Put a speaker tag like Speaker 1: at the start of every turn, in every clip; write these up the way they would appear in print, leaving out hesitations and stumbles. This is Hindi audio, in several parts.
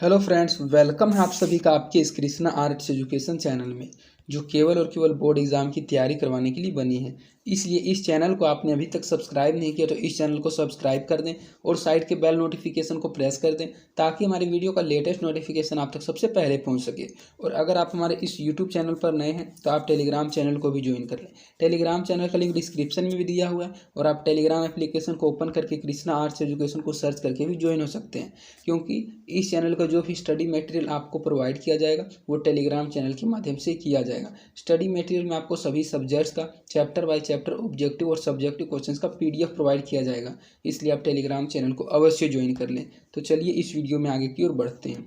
Speaker 1: हेलो फ्रेंड्स, वेलकम है आप सभी का आपके इस कृष्णा आर्ट्स एजुकेशन चैनल में, जो केवल और केवल बोर्ड एग्जाम की तैयारी करवाने के लिए बनी है। इसलिए इस चैनल को आपने अभी तक सब्सक्राइब नहीं किया तो इस चैनल को सब्सक्राइब कर दें और साइड के बेल नोटिफिकेशन को प्रेस कर दें, ताकि हमारी वीडियो का लेटेस्ट नोटिफिकेशन आप तक सबसे पहले पहुंच सके। और अगर आप हमारे इस यूट्यूब चैनल पर नए हैं तो आप टेलीग्राम चैनल को भी ज्वाइन कर लें। टेलीग्राम चैनल का लिंक डिस्क्रिप्शन में भी दिया हुआ है और आप टेलीग्राम एप्लीकेशन को ओपन करके कृष्णा आर्ट्स एजुकेशन को सर्च करके भी ज्वाइन हो सकते हैं, क्योंकि इस चैनल का जो भी स्टडी मटेरियल आपको प्रोवाइड किया जाएगा वो टेलीग्राम चैनल के माध्यम से किया जाएगा। स्टडी मटेरियल में आपको सभी सब्जेक्ट्स का चैप्टर बाय चैप्टर ऑब्जेक्टिव और सब्जेक्टिव क्वेश्चंस का पीडीएफ प्रोवाइड किया जाएगा, इसलिए आप टेलीग्राम चैनल को अवश्य ज्वाइन कर लें। तो चलिए इस वीडियो में आगे की ओर बढ़ते हैं।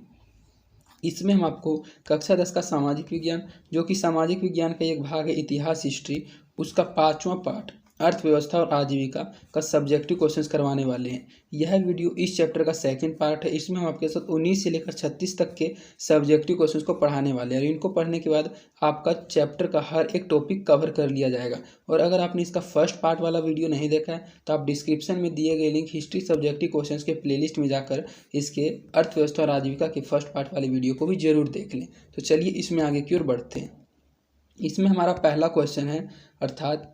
Speaker 1: इसमें हम आपको कक्षा 10 का सामाजिक विज्ञान, जो कि सामाजिक विज्ञान का एक भाग है इतिहास हिस्ट्री, उसका 5वां पार्ट अर्थव्यवस्था और आजीविका का सब्जेक्टिव क्वेश्चंस करवाने वाले हैं। यह वीडियो इस चैप्टर का सेकंड पार्ट है। इसमें हम आपके साथ 19 से लेकर 36 तक के सब्जेक्टिव क्वेश्चंस को पढ़ाने वाले हैं और इनको पढ़ने के बाद आपका चैप्टर का हर एक टॉपिक कवर कर लिया जाएगा। और अगर आपने इसका फर्स्ट पार्ट वाला वीडियो नहीं देखा है तो आप डिस्क्रिप्शन में दिए गए लिंक हिस्ट्री सब्जेक्टिव क्वेश्चंस के प्लेलिस्ट में जाकर इसके अर्थव्यवस्था और आजीविका के फर्स्ट पार्ट वाले वीडियो को भी जरूर देख लें। तो चलिए इसमें आगे की ओर बढ़ते हैं। इसमें हमारा पहला क्वेश्चन है, अर्थात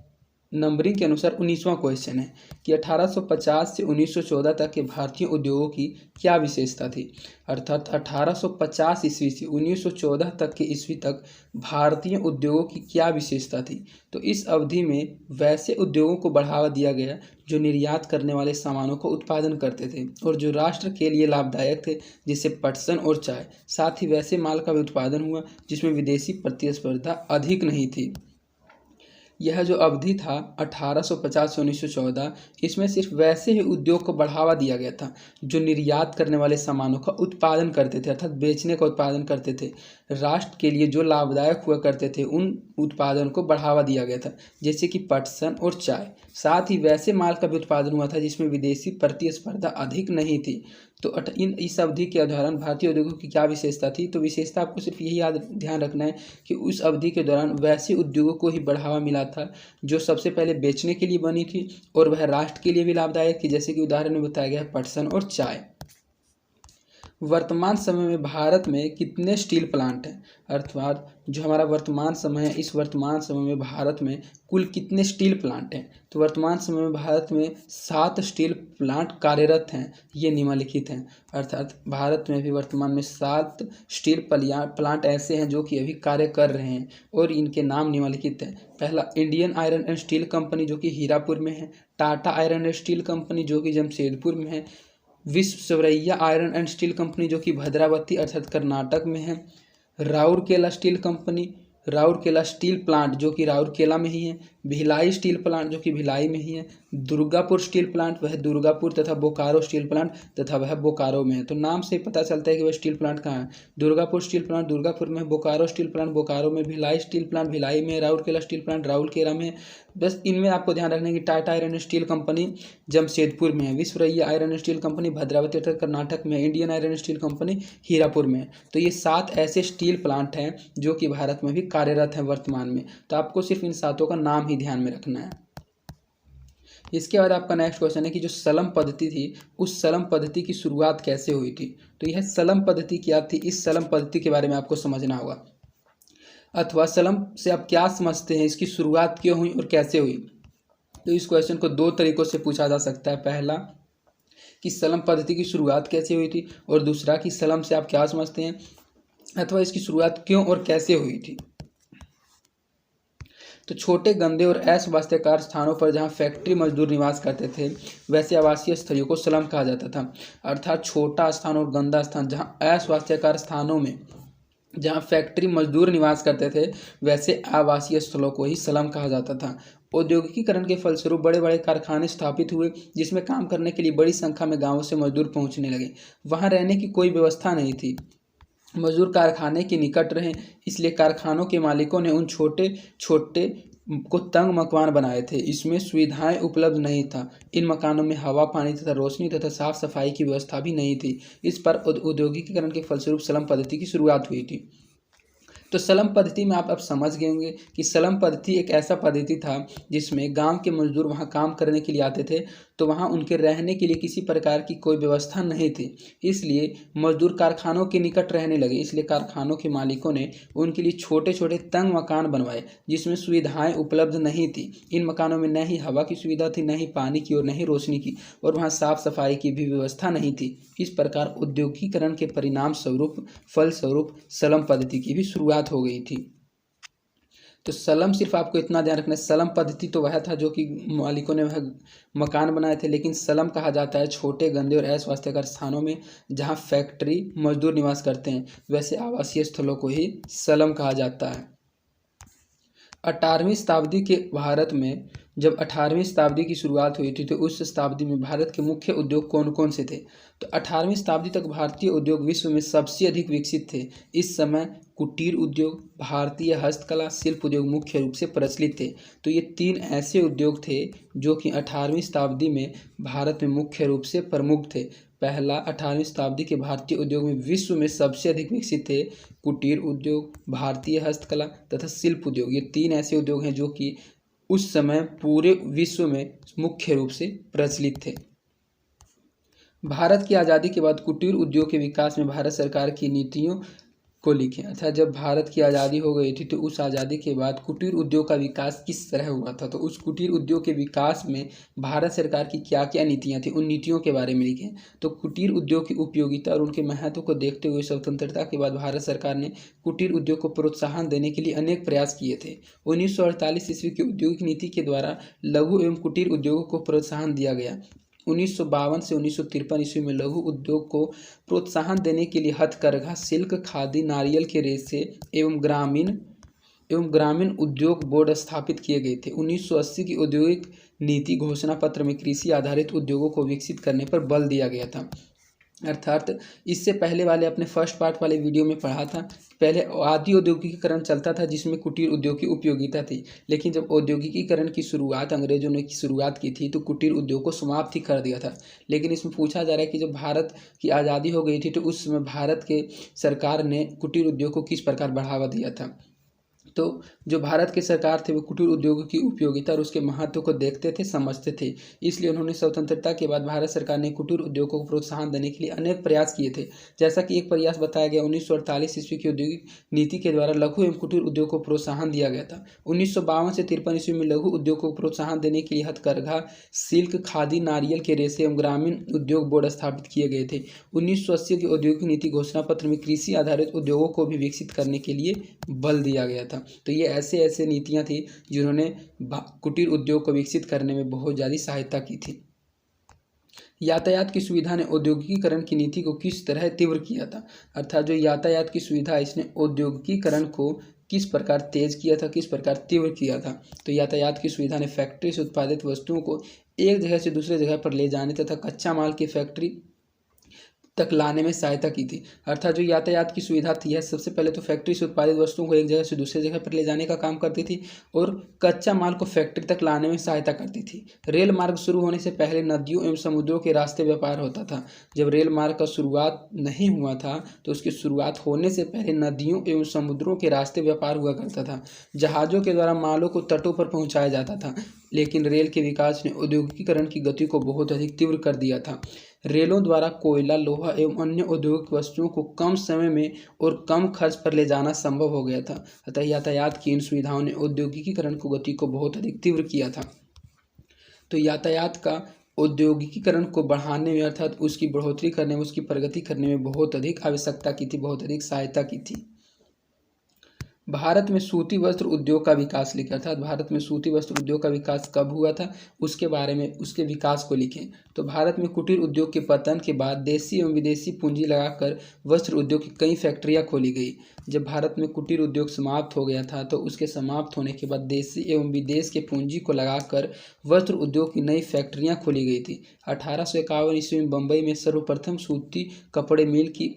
Speaker 1: नंबरिंग के अनुसार 19वां क्वेश्चन है कि 1850 से 1914 तक के भारतीय उद्योगों की क्या विशेषता थी। अर्थात 1850 ईस्वी से 1914 तक के ईस्वी तक भारतीय उद्योगों की क्या विशेषता थी। तो इस अवधि में वैसे उद्योगों को बढ़ावा दिया गया जो निर्यात करने वाले सामानों को उत्पादन करते थे और जो राष्ट्र के लिए लाभदायक थे, जैसे पटसन और चाय। साथ ही वैसे माल का भी उत्पादन हुआ जिसमें विदेशी प्रतिस्पर्धा अधिक नहीं थी। यह जो अवधि था 1850 से 1914, इसमें सिर्फ वैसे ही उद्योग को बढ़ावा दिया गया था जो निर्यात करने वाले सामानों का उत्पादन करते थे, अर्थात बेचने का उत्पादन करते थे। राष्ट्र के लिए जो लाभदायक हुआ करते थे उन उत्पादन को बढ़ावा दिया गया था, जैसे कि पटसन और चाय। साथ ही वैसे माल का भी उत्पादन हुआ था जिसमें विदेशी प्रतिस्पर्धा अधिक नहीं थी। तो इस अवधि के दौरान भारतीय उद्योगों की क्या विशेषता थी। तो विशेषता आपको सिर्फ यही ध्यान रखना है कि उस अवधि के दौरान वैसे उद्योगों को ही बढ़ावा मिला था जो सबसे पहले बेचने के लिए बनी थी और वह राष्ट्र के लिए भी लाभदायक थी, जैसे कि उदाहरण में बताया गया है पटसन और चाय। वर्तमान समय में भारत में कितने स्टील प्लांट हैं। अर्थात जो हमारा वर्तमान समय है, इस वर्तमान समय में भारत में कुल कितने स्टील प्लांट हैं। तो वर्तमान समय में भारत में 7 स्टील प्लांट कार्यरत हैं, ये निम्नलिखित हैं। अर्थात भारत में भी वर्तमान में 7 स्टील प्लांट ऐसे हैं जो कि अभी कार्य कर रहे हैं और इनके नाम निम्नलिखित हैं। पहला Indian iron and steel company जो कि हीरापुर में है, Tata iron and steel company जो कि जमशेदपुर में है, Visvesvaraya iron and steel company जो कि भद्रावती अर्थात कर्नाटक में है, Rourkela steel company, Rourkela steel plant जो कि राउरकेला में ही है, भिलाई स्टील प्लांट जो कि भिलाई में ही है, दुर्गापुर स्टील प्लांट वह दुर्गापुर तथा बोकारो स्टील प्लांट तथा वह बोकारो में है। तो नाम से पता चलता है कि वह स्टील प्लांट कहाँ है। दुर्गापुर स्टील प्लांट दुर्गापुर में, बोकारो स्टील प्लांट बोकारो में, भिलाई स्टील प्लांट भिलाई में, राउरकेला स्टील प्लांट राउरकेला में। बस इनमें आपको ध्यान रखना है कि Tata iron steel company Jamshedpur में है, Visvesvaraya iron steel company Bhadravati तथा कर्नाटक में, Indian iron steel company Hirapur में है। तो ये 7 ऐसे स्टील प्लांट हैं जो कि भारत में भी कार्यरत हैं वर्तमान में। तो आपको सिर्फ इन 7 का नाम ही ध्यान में रखना है। इसके बाद आपका नेक्स्ट क्वेश्चन है कि जो सलम पद्धति थी उस सलम पद्धति की शुरुआत कैसे हुई थी। तो यह सलम पद्धति क्या थी, इस सलम पद्धति के बारे में आपको समझना होगा, अथवा सलम से आप क्या समझते हैं, इसकी शुरुआत क्यों हुई और कैसे हुई। तो इस क्वेश्चन को 2 तरीकों से पूछा जा सकता है। पहला कि सलम पद्धति की शुरुआत कैसे हुई थी, और दूसरा कि सलम से आप क्या समझते हैं अथवा इसकी शुरुआत क्यों और कैसे हुई थी। तो छोटे गंदे और अस्वास्थ्यकर स्थानों पर जहां फैक्ट्री मजदूर निवास करते थे वैसे आवासीय स्थलों को स्लम कहा जाता था। अर्थात छोटा स्थान और गंदा स्थान, जहां अस्वास्थ्यकर स्थानों में जहां फैक्ट्री मजदूर निवास करते थे वैसे आवासीय स्थलों को ही स्लम कहा जाता था। औद्योगिकीकरण के फलस्वरूप बड़े बड़े कारखाने स्थापित हुए जिसमें काम करने के लिए बड़ी संख्या में गांवों से मजदूर पहुंचने लगे। वहां रहने की कोई व्यवस्था नहीं थी, मजदूर कारखाने के निकट रहे, इसलिए कारखानों के मालिकों ने उन छोटे छोटे को तंग मकान बनाए थे। इसमें सुविधाएं उपलब्ध नहीं था। इन मकानों में हवा, पानी तथा रोशनी तथा साफ सफाई की व्यवस्था भी नहीं थी। इस पर औद्योगिकीकरण के फलस्वरूप स्लम पद्धति की शुरुआत हुई थी। तो स्लम पद्धति में आप अब समझ गए होंगे कि स्लम पद्धति एक ऐसा पद्धति था जिसमें गांव के मजदूर वहां काम करने के लिए आते थे, तो वहाँ उनके रहने के लिए किसी प्रकार की कोई व्यवस्था नहीं थी। इसलिए मजदूर कारखानों के निकट रहने लगे। इसलिए कारखानों के मालिकों ने उनके लिए छोटे छोटे तंग मकान बनवाए जिसमें सुविधाएं उपलब्ध नहीं थी। इन मकानों में न ही हवा की सुविधा थी, न ही पानी की और न ही रोशनी की, और वहाँ साफ सफाई की भी व्यवस्था नहीं थी। इस प्रकार औद्योगिकीकरण के परिणाम स्वरूप फलस्वरूप स्लम पद्धति की भी शुरुआत हो गई थी। तो स्लम सिर्फ आपको इतना ध्यान रखना है, स्लम पद्धति तो वह था जो कि मालिकों ने वह मकान बनाए थे, लेकिन स्लम कहा जाता है छोटे गंदे और अस्वास्थ्यकर स्थानों में जहाँ फैक्ट्री मजदूर निवास करते हैं, वैसे आवासीय स्थलों को ही स्लम कहा जाता है। 18वीं शताब्दी के भारत में जब 18वीं शताब्दी की शुरुआत हुई थी तो उस शताब्दी में भारत के मुख्य उद्योग कौन कौन से थे? तो 18वीं शताब्दी तक भारतीय उद्योग विश्व में सबसे अधिक विकसित थे। इस समय कुटीर उद्योग, भारतीय हस्तकला, शिल्प उद्योग मुख्य रूप से प्रचलित थे। तो ये 3 ऐसे उद्योग थे जो कि 18वीं शताब्दी में भारत में मुख्य रूप से प्रमुख थे। पहला, 18वीं शताब्दी के भारतीय उद्योग में विश्व में सबसे अधिक विकसित थे कुटीर उद्योग, भारतीय हस्तकला तथा शिल्प उद्योग। ये 3 ऐसे उद्योग हैं जो कि उस समय पूरे विश्व में मुख्य रूप से प्रचलित थे। भारत की आज़ादी के बाद कुटीर उद्योग के विकास में भारत सरकार की नीतियों को लिखें। अर्थात जब भारत की आज़ादी हो गई थी तो उस आज़ादी के बाद कुटीर उद्योग का विकास किस तरह हुआ था, तो उस कुटीर उद्योग के विकास में भारत सरकार की क्या क्या नीतियाँ थी, उन नीतियों के बारे में लिखें। तो कुटीर उद्योग की उपयोगिता और उनके महत्व को देखते हुए स्वतंत्रता के बाद भारत सरकार ने कुटीर उद्योग को प्रोत्साहन देने के लिए अनेक प्रयास किए थे। 1948 ईस्वी की औद्योगिक नीति के द्वारा लघु एवं कुटीर उद्योगों को प्रोत्साहन दिया गया। 1952 से 1953 ईस्वी में लघु उद्योग को प्रोत्साहन देने के लिए हथकरघा, सिल्क, खादी, नारियल के रेशे एवं ग्रामीण उद्योग बोर्ड स्थापित किए गए थे। 1980 की औद्योगिक नीति घोषणा पत्र में कृषि आधारित उद्योगों को विकसित करने पर बल दिया गया था। अर्थात इससे पहले वाले अपने फर्स्ट पार्ट वाले वीडियो में पढ़ा था, पहले आदि औद्योगिकीकरण चलता था जिसमें कुटीर उद्योग की उपयोगिता थी, लेकिन जब औद्योगिकीकरण की शुरुआत अंग्रेजों ने शुरुआत की थी तो कुटीर उद्योग को समाप्त ही कर दिया था। लेकिन इसमें पूछा जा रहा है कि जब भारत की आज़ादी हो गई थी तो उस समय भारत के सरकार ने कुटीर उद्योग को किस प्रकार बढ़ावा दिया था। तो जो भारत की सरकार थे वो कुटीर उद्योग की उपयोगिता और उसके महत्व को देखते थे, समझते थे। इसलिए उन्होंने स्वतंत्रता के बाद भारत सरकार ने कुटीर उद्योगों को प्रोत्साहन देने के लिए अनेक प्रयास किए थे। जैसा कि एक प्रयास बताया गया 1948 ईस्वी की औद्योगिक नीति के द्वारा लघु एवं कुटीर उद्योग को प्रोत्साहन दिया गया था। 1952 से 53 ईस्वी में लघु उद्योग को प्रोत्साहन देने के लिए हथकरघा, सिल्क, खादी, नारियल के रेशे एवं ग्रामीण उद्योग बोर्ड स्थापित किए गए थे। 1980 की औद्योगिक नीति घोषणा पत्र में कृषि आधारित उद्योगों को भी विकसित करने के लिए बल दिया गया था। तो ये ऐसे नीतियां थी जिन्होंने कुटीर उद्योग को विकसित करने में बहुत ज़्यादा सहायता की थी। यातायात की सुविधा ने औद्योगिकीकरण की नीति को किस तरह तीव्र किया था? अर्थात जो यातायात की सुविधा इसने औद्योगिकीकरण को किस प्रकार तेज किया था, किस प्रकार तीव्र किया था? तो यातायात की सुविधा ने फैक्ट्री से उत्पादित वस्तुओं को एक जगह से दूसरे जगह पर ले जाने तथा कच्चा माल की फैक्ट्री तक लाने में सहायता की थी। अर्थात जो यातायात की सुविधा थी यह सबसे पहले तो फैक्ट्री से उत्पादित वस्तुओं को एक जगह से दूसरे जगह पर ले जाने का काम करती थी और कच्चा माल को फैक्ट्री तक लाने में सहायता करती थी। रेल मार्ग शुरू होने से पहले नदियों एवं समुद्रों के रास्ते व्यापार होता था। जब रेल मार्ग का शुरुआत नहीं हुआ था तो उसकी शुरुआत होने से पहले नदियों एवं समुद्रों के रास्ते व्यापार हुआ करता था। जहाज़ों के द्वारा मालों को तटों पर पहुँचाया जाता था, लेकिन रेल के विकास ने औद्योगिकीकरण की गति को बहुत अधिक तीव्र कर दिया था। रेलों द्वारा कोयला, लोहा एवं अन्य औद्योगिक वस्तुओं को कम समय में और कम खर्च पर ले जाना संभव हो गया था। अतः यातायात की इन सुविधाओं ने औद्योगिकीकरण की गति को बहुत अधिक तीव्र किया था। तो यातायात का औद्योगिकीकरण को बढ़ाने में अर्थात उसकी बढ़ोतरी करने में, उसकी प्रगति करने में बहुत अधिक आवश्यकता की थी, बहुत अधिक सहायता की थी। भारत में सूती वस्त्र उद्योग का विकास लिखा था। भारत में सूती वस्त्र उद्योग का विकास कब हुआ था उसके बारे में, उसके विकास को लिखें। तो भारत में कुटीर उद्योग के पतन के बाद देशी एवं विदेशी पूंजी लगाकर वस्त्र उद्योग की कई फैक्ट्रियां खोली गई। जब भारत में कुटीर उद्योग समाप्त हो गया था तो उसके समाप्त होने के बाद देशी एवं विदेश के पूंजी को लगाकर वस्त्र उद्योग की नई फैक्ट्रियां खोली गई थी। 1851 ईस्वी में बम्बई में सर्वप्रथम सूती कपड़े मिल की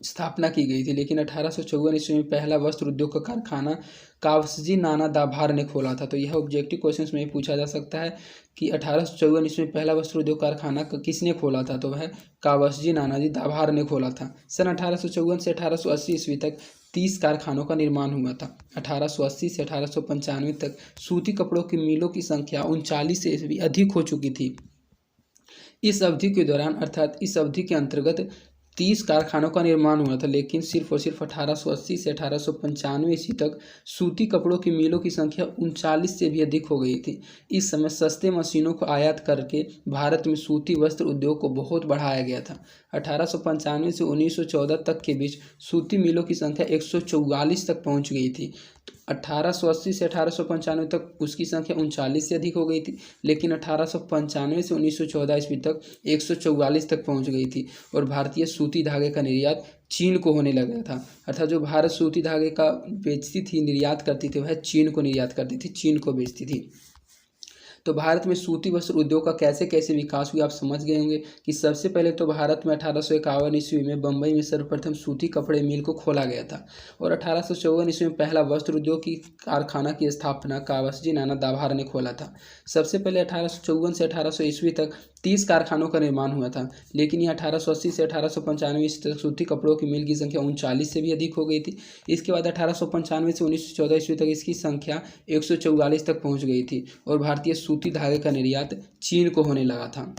Speaker 1: स्थापना की गई थी, लेकिन 1854 ईस्वी में पहला वस्त्र उद्योग का कारखाना कावसजी नाना दाभार ने खोला था। तो यह ऑब्जेक्टिव क्वेश्चंस में पूछा जा सकता है कि 1854 ईस्वी में पहला वस्त्र उद्योग कारखाना किसने खोला था, तो वह कावसजी नानाजी दाभार ने खोला था। सन 1854 से 1880 ईस्वी तक 30 कारखानों का निर्माण हुआ था। 1880 से 1895 तक सूती कपड़ों की मिलों की संख्या 39 से भी अधिक हो चुकी थी। इस अवधि के दौरान अर्थात इस अवधि के अंतर्गत 30 कारखानों का निर्माण हुआ था, लेकिन सिर्फ और सिर्फ 1880 से 1895 ईस्वी तक सूती कपड़ों की मिलों की संख्या 39 से भी अधिक हो गई थी। इस समय सस्ते मशीनों को आयात करके भारत में सूती वस्त्र उद्योग को बहुत बढ़ाया गया था। 1895 से 1914 तक के बीच सूती मिलों की संख्या 144 तक पहुंच गई थी। 1880 से 1895 तक उसकी संख्या 39 से अधिक हो गई थी, लेकिन 1895 से 1914 ईस्वी तक 144 तक पहुंच गई थी और भारतीय सूती धागे का निर्यात चीन को होने लगा था। अर्थात जो भारत सूती धागे का बेचती थी, निर्यात करती थी, वह चीन को निर्यात करती थी, चीन को बेचती थी। तो भारत में सूती वस्त्र उद्योग का कैसे कैसे विकास हुआ आप समझ गए होंगे कि सबसे पहले तो भारत में 1851 ईस्वी में बम्बई में सर्वप्रथम सूती कपड़े मिल को खोला गया था और 1854 ईस्वी में पहला वस्त्र उद्योग की कारखाना की स्थापना कावसजी नाना दाभार ने खोला था। सबसे पहले 1854 से 1800 ईस्वी तक 30 कारखानों का निर्माण हुआ था, लेकिन यह 1880 से 1895 ईस्वी तक सूती कपड़ों की मिल की संख्या 39 से भी अधिक हो गई थी। इसके बाद 1895 से 1914 ईस्वी तक इसकी संख्या 144 तक पहुंच गई थी और भारतीय सूती धागे का निर्यात चीन को होने लगा था।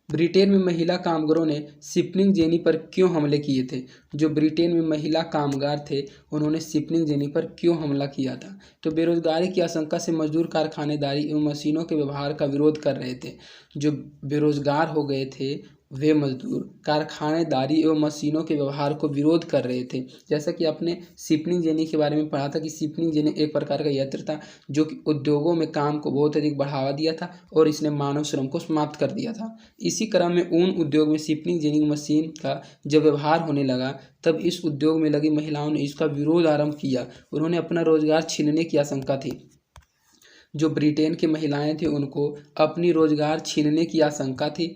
Speaker 1: ब्रिटेन में महिला कामगारों ने शिपनिंग जेनी पर क्यों हमले किए थे? जो ब्रिटेन में महिला कामगार थे उन्होंने शिपनिंग जेनी पर क्यों हमला किया था? तो बेरोजगारी की आशंका से मजदूर कारखानेदारी एवं मशीनों के व्यवहार का विरोध कर रहे थे। जो बेरोजगार हो गए थे वे मजदूर कारखानेदारी एवं मशीनों के व्यवहार को विरोध कर रहे थे। जैसा कि आपने शिपनिंग जेनी के बारे में पढ़ा था कि शिपनिंग जेनी एक प्रकार का यंत्र था जो कि उद्योगों में काम को बहुत अधिक बढ़ावा दिया था और इसने मानव श्रम को समाप्त कर दिया था। इसी क्रम में ऊन उद्योग में शिपनिंग जेनी मशीन का जब व्यवहार होने लगा तब इस उद्योग में लगी महिलाओं ने इसका विरोध आरंभ किया। उन्होंने अपना रोजगार छीनने की आशंका थी। जो ब्रिटेन की महिलाएं थी उनको अपनी रोजगार छीनने की आशंका थी,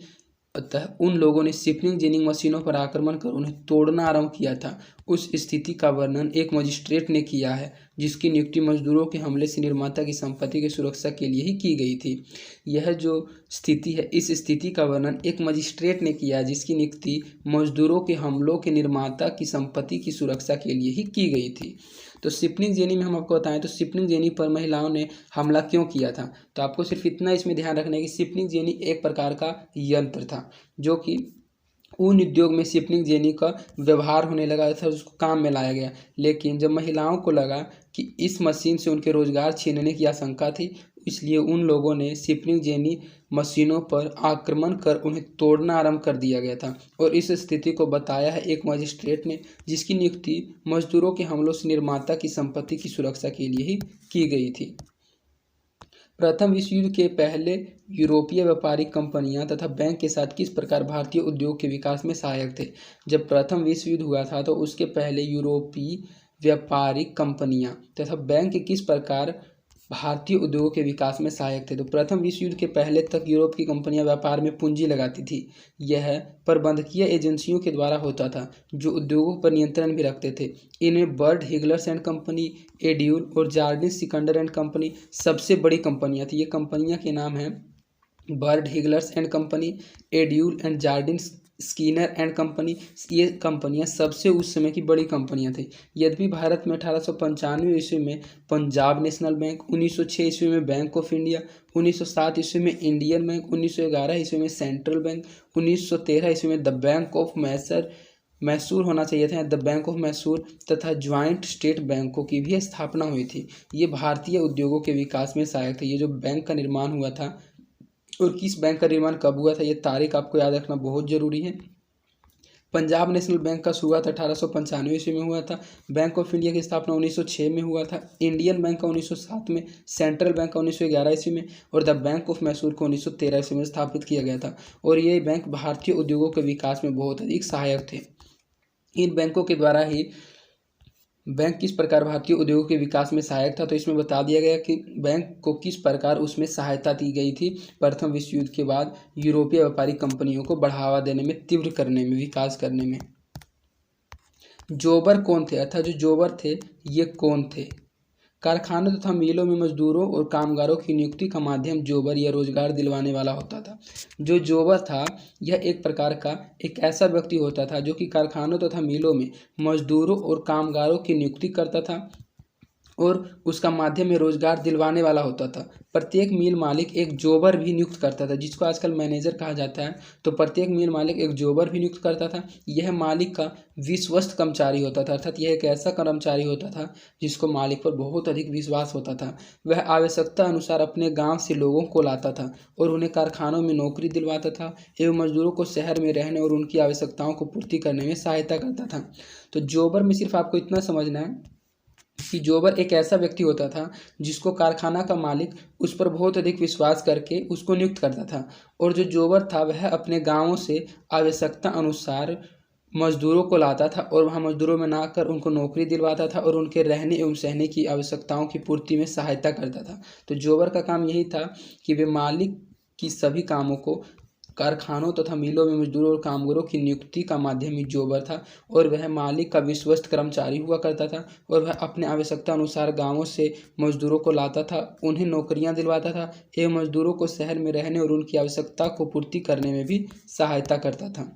Speaker 1: अतः उन लोगों ने शिपनिंग जेनिंग मशीनों पर आक्रमण कर उन्हें तोड़ना आरंभ किया था। उस स्थिति का वर्णन एक मजिस्ट्रेट ने किया है जिसकी नियुक्ति मजदूरों के हमले से निर्माता की संपत्ति की सुरक्षा के लिए ही की गई थी। यह जो स्थिति है, इस स्थिति का वर्णन एक मजिस्ट्रेट ने किया है जिसकी नियुक्ति मजदूरों के हमलों के निर्माता की संपत्ति की सुरक्षा के लिए ही की गई थी। तो शिपनिंग जेनी में हम आपको बताएं तो शिपनिंग जेनी पर महिलाओं ने हमला क्यों किया था, तो आपको सिर्फ इतना इसमें ध्यान रखना है कि शिपनिंग जेनी एक प्रकार का यंत्र था जो कि ऊन उद्योग में शिपनिंग जेनी का व्यवहार होने लगा था, उसको काम में लाया गया। लेकिन जब महिलाओं को लगा कि इस मशीन से उनके रोजगार छीनने की आशंका थी, इसलिए उन लोगों ने शिपनिंग जेनी मशीनों पर आक्रमण कर उन्हें तोड़ना आरंभ कर दिया गया था। और इस स्थिति को बताया है एक मजिस्ट्रेट ने जिसकी नियुक्ति मजदूरों के हमलों से निर्माता की संपत्ति की सुरक्षा के लिए ही की गई थी। प्रथम विश्व युद्ध के पहले यूरोपीय व्यापारिक कंपनियां तथा बैंक के साथ किस प्रकार भारतीय उद्योग के विकास में सहायक थे? जब प्रथम विश्व युद्ध हुआ था तो उसके पहले यूरोपीय व्यापारिक कंपनियां तथा बैंक किस प्रकार भारतीय उद्योगों के विकास में सहायक थे? तो प्रथम विश्व युद्ध के पहले तक यूरोप की कंपनियां व्यापार में पूंजी लगाती थी। यह प्रबंधकीय एजेंसियों के द्वारा होता था जो उद्योगों पर नियंत्रण भी रखते थे। इनमें बर्ड हिगलर्स एंड कंपनी, एड्यूल और जार्डिन सिकंडर एंड कंपनी सबसे बड़ी कंपनियां थी। ये कंपनियां के नाम हैं Bird Heilgers and company, Andrew Yule and Jardine Skinner and company. ये कंपनियां सबसे उस समय की बड़ी कंपनियां थी। यद्यपि भारत में 1895 ईस्वी में पंजाब नेशनल बैंक, 1906 ईस्वी में बैंक ऑफ इंडिया, 1907 ईस्वी में इंडियन बैंक, 1911 ईस्वी में सेंट्रल बैंक, 1913 ईस्वी में द बैंक ऑफ मैसूर होना चाहिए था, द बैंक ऑफ मैसूर तथा ज्वाइंट स्टेट बैंकों की भी स्थापना हुई थी। ये भारतीय उद्योगों के विकास में सहायक थे। ये जो बैंक का निर्माण हुआ था और किस बैंक का निर्माण कब हुआ था, ये तारीख आपको याद रखना बहुत जरूरी है। पंजाब नेशनल बैंक का शुरुआत 1895 ईस्वी में हुआ था। बैंक ऑफ इंडिया की स्थापना 1906 में हुआ था। इंडियन बैंक का 1907 में, सेंट्रल बैंक का 1911 ईस्वी में और द बैंक ऑफ मैसूर को 1913 ईस्वी में स्थापित किया गया था। और ये बैंक भारतीय उद्योगों के विकास में बहुत अधिक सहायक थे। इन बैंकों के द्वारा ही बैंक किस प्रकार भारतीय उद्योगों के विकास में सहायक था, तो इसमें बता दिया गया कि बैंक को किस प्रकार उसमें सहायता दी गई थी प्रथम विश्व युद्ध के बाद यूरोपीय व्यापारिक कंपनियों को बढ़ावा देने में, तीव्र करने में, विकास करने में। जोबर कौन थे, अर्थात जो जोबर थे ये कौन थे? कारखानों तथा मिलों में मजदूरों और कामगारों की नियुक्ति का माध्यम जोबर या रोजगार दिलवाने वाला होता था। जो जोबर था यह एक प्रकार का एक ऐसा व्यक्ति होता था जो कि कारखानों तथा मिलों में मजदूरों और कामगारों की नियुक्ति करता था और उसका माध्यम में रोजगार दिलवाने वाला होता था। प्रत्येक मिल मालिक एक जोबर भी नियुक्त करता था, जिसको आजकल मैनेजर कहा जाता है। तो प्रत्येक मिल मालिक एक जोबर भी नियुक्त करता था। यह मालिक का विश्वस्त कर्मचारी होता था, अर्थात यह एक ऐसा कर्मचारी होता था जिसको मालिक पर बहुत अधिक विश्वास होता था। वह आवश्यकता अनुसार अपने गाँव से लोगों को लाता था और उन्हें कारखानों में नौकरी दिलवाता था एवं मजदूरों को शहर में रहने और उनकी आवश्यकताओं को पूर्ति करने में सहायता करता था। तो जोबर में सिर्फ आपको इतना समझना है कि जोबर एक ऐसा व्यक्ति होता था जिसको कारखाना का मालिक उस पर बहुत अधिक विश्वास करके उसको नियुक्त करता था, और जो जोबर था वह अपने गांवों से आवश्यकता अनुसार मजदूरों को लाता था और वहां मजदूरों में ना कर उनको नौकरी दिलवाता था और उनके रहने एवं सहने की आवश्यकताओं की पूर्ति में सहायता करता था। तो जोबर का काम यही था कि वे मालिक की सभी कामों को कारखानों तथा मिलों में मजदूरों और कामगारों की नियुक्ति का माध्यम ही जोबर था, और वह मालिक का विश्वस्त कर्मचारी हुआ करता था और वह अपने आवश्यकता अनुसार गांवों से मजदूरों को लाता था, उन्हें नौकरियां दिलवाता था एवं मजदूरों को शहर में रहने और उनकी आवश्यकता को पूर्ति करने में भी सहायता करता था।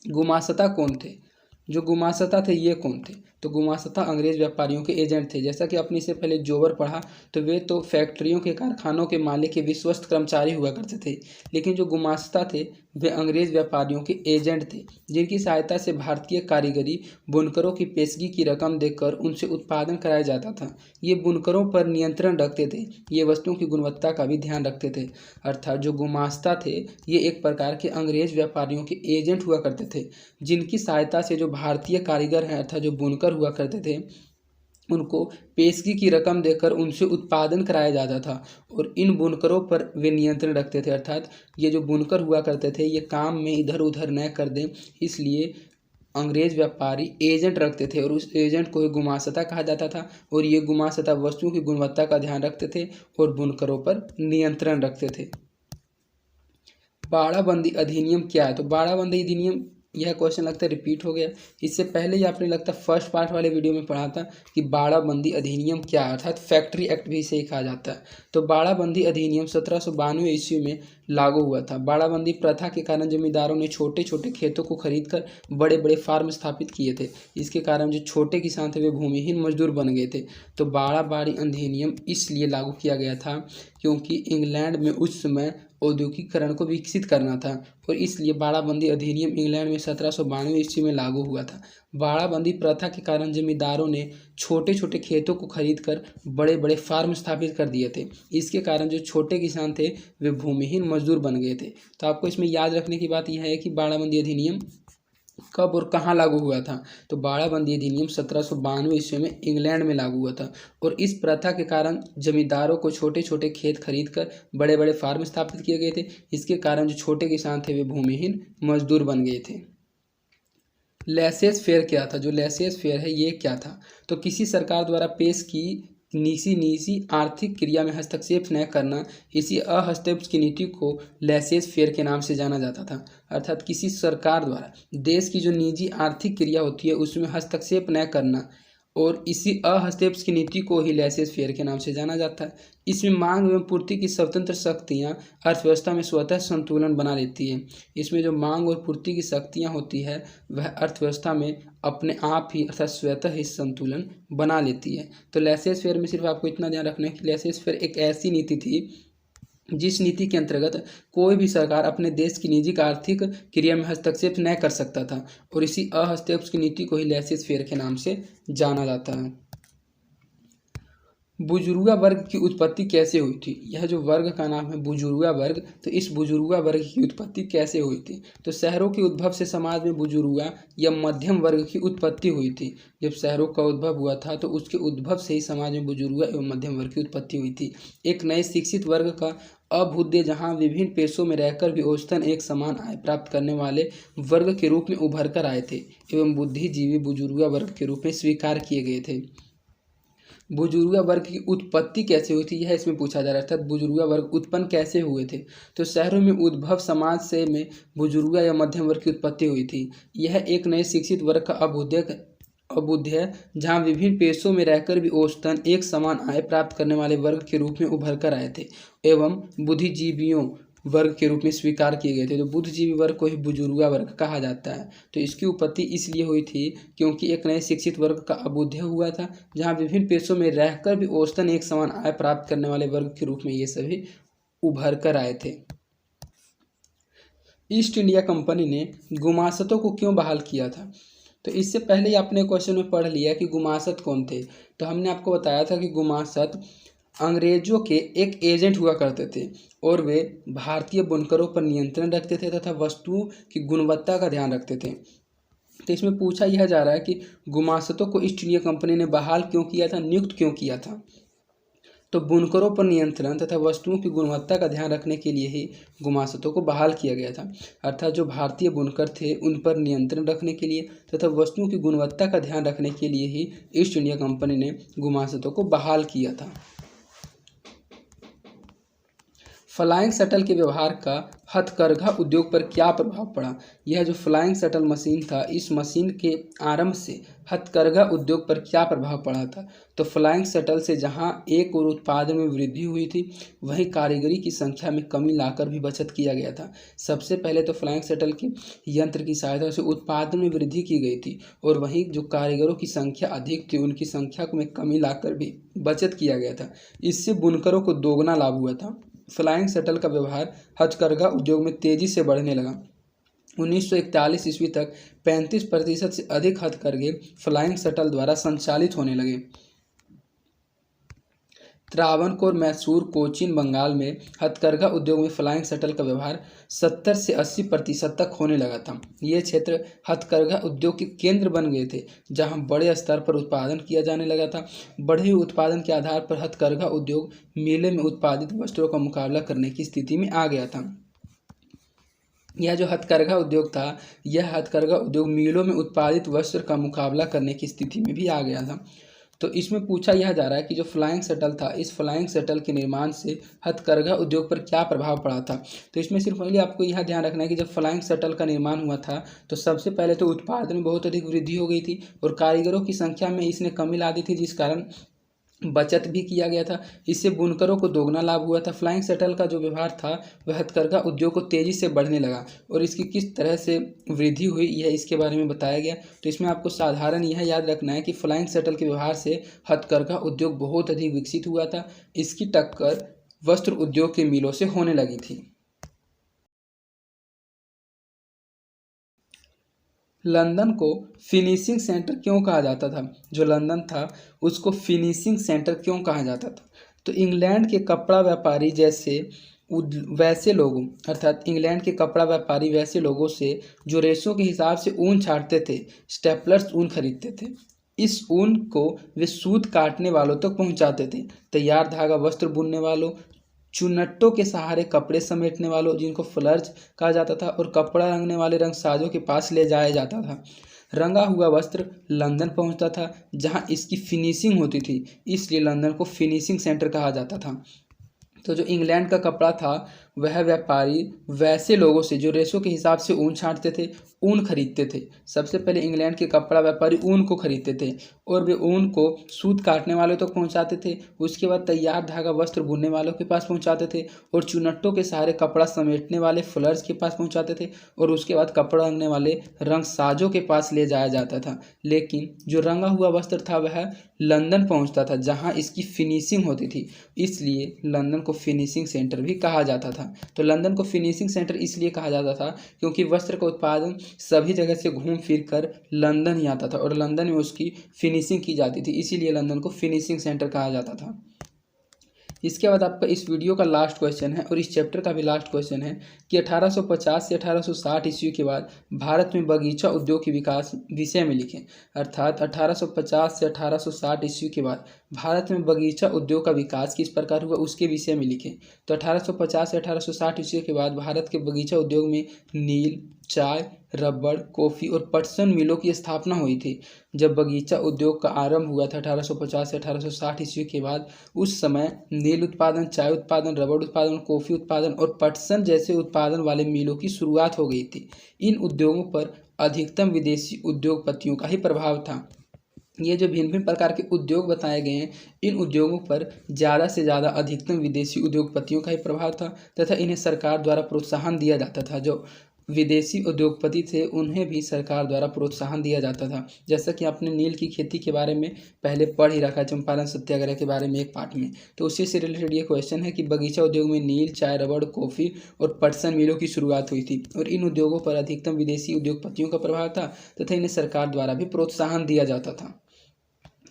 Speaker 1: गुमास्ता कौन थे? जो गुमास्ता थे ये कौन थे? तो गुमास्ता अंग्रेज व्यापारियों के एजेंट थे। जैसा कि आपने इससे पहले जोबर पढ़ा, तो वे तो फैक्ट्रियों के कारखानों के मालिक के विश्वस्त कर्मचारी हुआ करते थे, लेकिन जो गुमास्ता थे वे अंग्रेज व्यापारियों के एजेंट थे, जिनकी सहायता से भारतीय कारीगरी बुनकरों की पेशगी की रकम देकर उनसे उत्पादन कराया जाता था। ये बुनकरों पर नियंत्रण रखते थे, ये वस्तुओं की गुणवत्ता का भी ध्यान रखते थे। अर्थात जो गुमास्ता थे ये एक प्रकार के अंग्रेज व्यापारियों के एजेंट हुआ करते थे, जिनकी सहायता से जो भारतीय कारीगर हैं अर्थात जो बुनकर हुआ करते थे उनको पेशगी की रकम देकर उनसे उत्पादन कराया जाता था, और इन बुनकरों पर वे नियंत्रण रखते थे। अर्थात ये जो बुनकर हुआ करते थे ये काम में इधर उधर न कर दें, इसलिए अंग्रेज व्यापारी एजेंट रखते थे और उस एजेंट को ही गुमास्ता कहा जाता था, और ये गुमास्ता वस्तुओं की गुणवत्ता का ध्यान रखते थे और बुनकरों पर नियंत्रण रखते थे। बाड़ाबंदी अधिनियम क्या है? तो बाड़ाबंदी अधिनियम, यह क्वेश्चन लगता है रिपीट हो गया। इससे पहले ही आपने लगता है फर्स्ट पार्ट वाले वीडियो में पढ़ा था कि बाड़ाबंदी अधिनियम क्या है, अर्थात फैक्ट्री एक्ट भी इसे ही कहा जाता है। तो बाड़ाबंदी अधिनियम 1792 ईस्वी में लागू हुआ था। बाड़ाबंदी प्रथा के कारण जमींदारों ने छोटे छोटे खेतों को खरीदकर बड़े बड़े फार्म स्थापित किए थे। इसके कारण जो छोटे किसान थे वे भूमिहीन मजदूर बन गए थे। तो बाड़ाबाड़ी अधिनियम इसलिए लागू किया गया था क्योंकि इंग्लैंड में उस समय औद्योगिकीकरण को विकसित करना था, और इसलिए बाड़ाबंदी अधिनियम इंग्लैंड में 1792 ईस्वी में लागू हुआ था। बाड़ाबंदी प्रथा के कारण जमींदारों ने छोटे छोटे खेतों को खरीदकर बड़े बड़े फार्म स्थापित कर दिए थे। इसके कारण जो छोटे किसान थे वे भूमिहीन मजदूर बन गए थे। तो आपको इसमें याद रखने की बात यह है कि बाड़ाबंदी अधिनियम कब और कहाँ लागू हुआ था? तो बाड़ाबंदी अधिनियम 1792 ईस्वी में इंग्लैंड में लागू हुआ था, और इस प्रथा के कारण जमींदारों को छोटे छोटे खेत खरीदकर बड़े बड़े फार्म स्थापित किए गए थे। इसके कारण जो छोटे किसान थे वे भूमिहीन मजदूर बन गए थे। लेसेस फेयर क्या था? जो लेसेस फेयर है ये क्या था? तो किसी सरकार द्वारा पेश की निजी आर्थिक क्रिया में हस्तक्षेप न करना, इसी अहस्तक्षेप की नीति को लेसेस फेयर के नाम से जाना जाता था। अर्थात किसी सरकार द्वारा देश की जो निजी आर्थिक क्रिया होती है उसमें हस्तक्षेप न करना, और इसी अहस्तक्षेप की नीति को ही लेसेस फेयर के नाम से जाना जाता है। इसमें मांग एवं पूर्ति की स्वतंत्र शक्तियाँ अर्थव्यवस्था में स्वतः संतुलन बना लेती है। इसमें जो मांग और पूर्ति की शक्तियाँ होती है वह अर्थव्यवस्था में अपने आप ही अर्थात स्वतः ही संतुलन बना लेती है। तो लेसेस फेयर में सिर्फ आपको इतना ध्यान रखना है कि लेसेस फेयर एक ऐसी नीति थी जिस नीति के अंतर्गत कोई भी सरकार अपने देश की निजी आर्थिक क्रिया में हस्तक्षेप न कर सकता था, और इसी अहस्तक्षेप की नीति को ही लेसेस फेयर के नाम से जाना जाता है। बुजुर्गा वर्ग की उत्पत्ति कैसे हुई थी? यह जो वर्ग का नाम है बुजुर्गा वर्ग, तो इस बुजुर्गा वर्ग की उत्पत्ति कैसे हुई थी? तो शहरों के उद्भव से समाज में बुजुर्गा या मध्यम वर्ग की उत्पत्ति हुई थी। जब शहरों का उद्भव हुआ था तो उसके उद्भव से ही समाज में बुजुर्गा एवं मध्यम वर्ग की उत्पत्ति हुई थी। एक नए शिक्षित वर्ग का अभ्युदय जहाँ विभिन्न पेशों में रहकर भी औसतन एक समान आय प्राप्त करने वाले वर्ग के रूप में उभर कर आए थे एवं बुद्धिजीवी बुजुर्गा वर्ग के रूप में स्वीकार किए गए थे। बुजुर्गा वर्ग की उत्पत्ति कैसे हुई थी यह इसमें पूछा जा रहा है, अर्थात बुजुर्गा वर्ग उत्पन्न कैसे हुए थे? तो शहरों में उद्भव समाज से में बुजुर्गा या मध्यम वर्ग की उत्पत्ति हुई थी। यह एक नए शिक्षित वर्ग का अभ्युदय जहाँ विभिन्न पेशों में रहकर भी औसतन एक समान आय प्राप्त करने वाले वर्ग के रूप में उभर कर आए थे एवं बुद्धिजीवियों वर्ग के रूप में स्वीकार किए गए थे। तो बुद्धिजीवी वर्ग को ही बुजुर्गा वर्ग कहा जाता है। तो इसकी उत्पत्ति इसलिए हुई थी क्योंकि एक नए शिक्षित वर्ग का अभ्युदय हुआ था, जहाँ विभिन्न पेशों में रहकर भी औसतन एक समान आय प्राप्त करने वाले वर्ग के रूप में ये सभी उभर कर आए थे। ईस्ट इंडिया कंपनी ने गुमास्तों को क्यों बहाल किया था? तो इससे पहले ही आपने क्वेश्चन में पढ़ लिया कि गुमास्त कौन थे। तो हमने आपको बताया था कि गुमास्त अंग्रेजों के एक एजेंट हुआ करते थे और वे भारतीय बुनकरों पर नियंत्रण रखते थे तथा वस्तुओं की गुणवत्ता का ध्यान रखते थे। तो इसमें पूछा यह जा रहा है कि गुमास्तों को ईस्ट इंडिया कंपनी ने बहाल क्यों किया था, नियुक्त क्यों किया था? तो बुनकरों पर नियंत्रण तथा वस्तुओं की गुणवत्ता का ध्यान रखने के लिए ही गुमास्तों को बहाल किया गया था। अर्थात जो भारतीय बुनकर थे उन पर नियंत्रण रखने के लिए तथा वस्तुओं की गुणवत्ता का ध्यान रखने के लिए ही ईस्ट इंडिया कंपनी ने गुमास्तों को बहाल किया था। फ्लाइंग शटल के व्यवहार का हथकरघा उद्योग पर क्या प्रभाव पड़ा? यह जो फ्लाइंग शटल मशीन था, इस मशीन के आरंभ से हथकरघा उद्योग पर क्या प्रभाव पड़ा था? तो फ्लाइंग शटल से जहां एक और उत्पादन में वृद्धि हुई थी, वहीं कारीगरी की संख्या में कमी लाकर भी बचत किया गया था। सबसे पहले तो फ्लाइंग शटल के यंत्र की सहायता से उत्पादन में वृद्धि की गई थी और वहीं जो कारीगरों की संख्या अधिक थी, उनकी संख्या में कमी लाकर भी बचत किया गया था। इससे बुनकरों को दोगुना लाभ हुआ था। फ्लाइंग शटल का व्यवहार हथकरघा उद्योग में तेजी से बढ़ने लगा। 1941 ईस्वी तक 35% से अधिक हथकरघे फ्लाइंग शटल द्वारा संचालित होने लगे। त्रावणकोर, मैसूर, कोचीन, बंगाल में हथकरघा उद्योग में फ्लाइंग शटल का व्यवहार 70 से 80% तक होने लगा था। ये क्षेत्र हथकरघा उद्योग के केंद्र बन गए थे, जहां बड़े स्तर पर उत्पादन किया जाने लगा था। बढ़े हुए उत्पादन के आधार पर हथकरघा उद्योग मेले में उत्पादित वस्त्रों का मुकाबला करने की स्थिति में आ गया था। यह जो हथकरघा उद्योग था, यह हथकरघा उद्योग मीलों में उत्पादित वस्त्र का मुकाबला करने की स्थिति में भी आ गया था। तो इसमें पूछा यह जा रहा है कि जो फ्लाइंग शटल था, इस फ्लाइंग शटल के निर्माण से हथकरघा उद्योग पर क्या प्रभाव पड़ा था? तो इसमें सिर्फ पहले आपको यह ध्यान रखना है कि जब फ्लाइंग शटल का निर्माण हुआ था, तो सबसे पहले तो उत्पादन में बहुत अधिक वृद्धि हो गई थी और कारीगरों की संख्या में इसने कमी ला दी थी, जिस कारण बचत भी किया गया था। इससे बुनकरों को दोगुना लाभ हुआ था। फ्लाइंग शटल का जो व्यवहार था, वह हथकरघा उद्योग को तेजी से बढ़ने लगा और इसकी किस तरह से वृद्धि हुई, यह इसके बारे में बताया गया। तो इसमें आपको साधारण यह याद रखना है कि फ्लाइंग शटल के व्यवहार से हथकरघा उद्योग बहुत अधिक विकसित हुआ था। इसकी टक्कर वस्त्र उद्योग के मिलों से होने लगी थी। लंदन को फिनिशिंग सेंटर क्यों कहा जाता था? जो लंदन था, उसको फिनिशिंग सेंटर क्यों कहा जाता था? तो इंग्लैंड के कपड़ा व्यापारी वैसे लोगों, अर्थात इंग्लैंड के कपड़ा व्यापारी वैसे लोगों से जो रेशों के हिसाब से ऊन छाटते थे, स्टेपलर्स ऊन खरीदते थे। इस ऊन को वे सूत काटने वालों तक पहुंचाते थे। तैयार धागा वस्त्र बुनने वालों, चुन्नटों के सहारे कपड़े समेटने वालों, जिनको फ्लर्ज कहा जाता था, और कपड़ा रंगने वाले रंगसाजों के पास ले जाया जाता था। रंगा हुआ वस्त्र लंदन पहुंचता था, जहां इसकी फिनिशिंग होती थी, इसलिए लंदन को फिनिशिंग सेंटर कहा जाता था। तो जो इंग्लैंड का कपड़ा था, वह व्यापारी वैसे लोगों से जो रेशों के हिसाब से ऊन छांटते थे, ऊन खरीदते थे। सबसे पहले इंग्लैंड के कपड़ा व्यापारी ऊन को खरीदते थे और वे ऊन को सूत काटने वालों तक पहुंचाते थे। उसके बाद तैयार धागा वस्त्र बुनने वालों के पास पहुंचाते थे और चुनट्टों के सहारे कपड़ा समेटने वाले फ्लर्स के पास पहुंचाते थे और उसके बाद कपड़ा रंगने वाले रंगसाजों के पास ले जाया जाता था। लेकिन जो रंगा हुआ वस्त्र था, वह लंदन पहुंचता था, जहां इसकी फिनिशिंग होती थी, इसलिए लंदन को फिनिशिंग सेंटर भी कहा जाता था। तो लंदन को फिनिशिंग सेंटर इसलिए कहा जाता था क्योंकि वस्त्र का उत्पादन सभी जगह से घूम फिर कर लंदन ही आता था और लंदन में उसकी फिनिशिंग की जाती थी, इसीलिए लंदन को फिनिशिंग सेंटर कहा जाता था। इसके बाद आपका इस वीडियो का लास्ट क्वेश्चन है और इस चैप्टर का भी लास्ट क्वेश्चन है कि 1850 से 1860 ईस्वी के बाद भारत में बगीचा उद्योग के विकास विषय में लिखें। अर्थात 1850 से 1860 ईस्वी के बाद भारत में बगीचा उद्योग का विकास किस प्रकार हुआ, उसके विषय में लिखें। तो 1850 से 1860 ईस्वी के बाद भारत के बगीचा उद्योग में नील, चाय, रबड़, कॉफ़ी और पटसन मिलों की स्थापना हुई थी। जब बगीचा उद्योग का आरंभ हुआ था 1850 से 1860 ईस्वी के बाद, उस समय नील उत्पादन, चाय उत्पादन, रबड़ उत्पादन, कॉफ़ी उत्पादन और पटसन जैसे उत्पादन वाले मिलों की शुरुआत हो गई थी। इन उद्योगों पर अधिकतम विदेशी उद्योगपतियों का ही प्रभाव था। ये जो भिन्न भिन्न प्रकार के उद्योग बताए गए हैं, इन उद्योगों पर ज़्यादा से ज़्यादा अधिकतम विदेशी उद्योगपतियों का ही प्रभाव था तथा इन्हें सरकार द्वारा प्रोत्साहन दिया जाता था। जो विदेशी उद्योगपति थे उन्हें भी सरकार द्वारा प्रोत्साहन दिया जाता था। जैसा कि आपने नील की खेती के बारे में पहले पढ़ ही रखा है, चंपारण सत्याग्रह के बारे में एक पार्ट में। तो उसी से रिलेटेड ये क्वेश्चन है कि बगीचा उद्योग में नील, चाय, रबड़, कॉफ़ी और पटसन मिलों की शुरुआत हुई थी और इन उद्योगों पर अधिकतम विदेशी उद्योगपतियों का प्रभाव था तथा इन्हें सरकार द्वारा भी प्रोत्साहन दिया जाता था।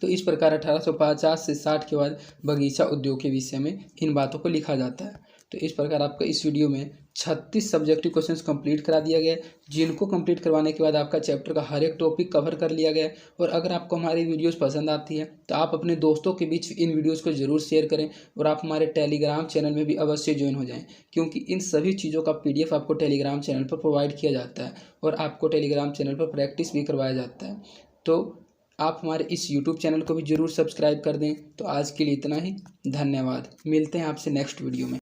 Speaker 1: तो इस प्रकार 1850 से 60 के बाद बगीचा उद्योग के विषय में इन बातों को लिखा जाता है। तो इस प्रकार आपका इस वीडियो में 36 सब्जेक्टिव क्वेश्चंस कंप्लीट करा दिया गया है, जिनको कंप्लीट करवाने के बाद आपका चैप्टर का हर एक टॉपिक कवर कर लिया गया है। और अगर आपको हमारी वीडियोस पसंद आती है तो आप अपने दोस्तों के बीच इन वीडियोस को ज़रूर शेयर करें और आप हमारे टेलीग्राम चैनल में भी अवश्य ज्वाइन हो जाएं, क्योंकि इन सभी चीज़ों का PDF आपको टेलीग्राम चैनल पर प्रोवाइड किया जाता है और आपको टेलीग्राम चैनल पर प्रैक्टिस भी करवाया जाता है। तो आप हमारे इस YouTube चैनल को भी ज़रूर सब्सक्राइब कर दें। तो आज के लिए इतना ही, धन्यवाद। मिलते हैं आपसे नेक्स्ट वीडियो में।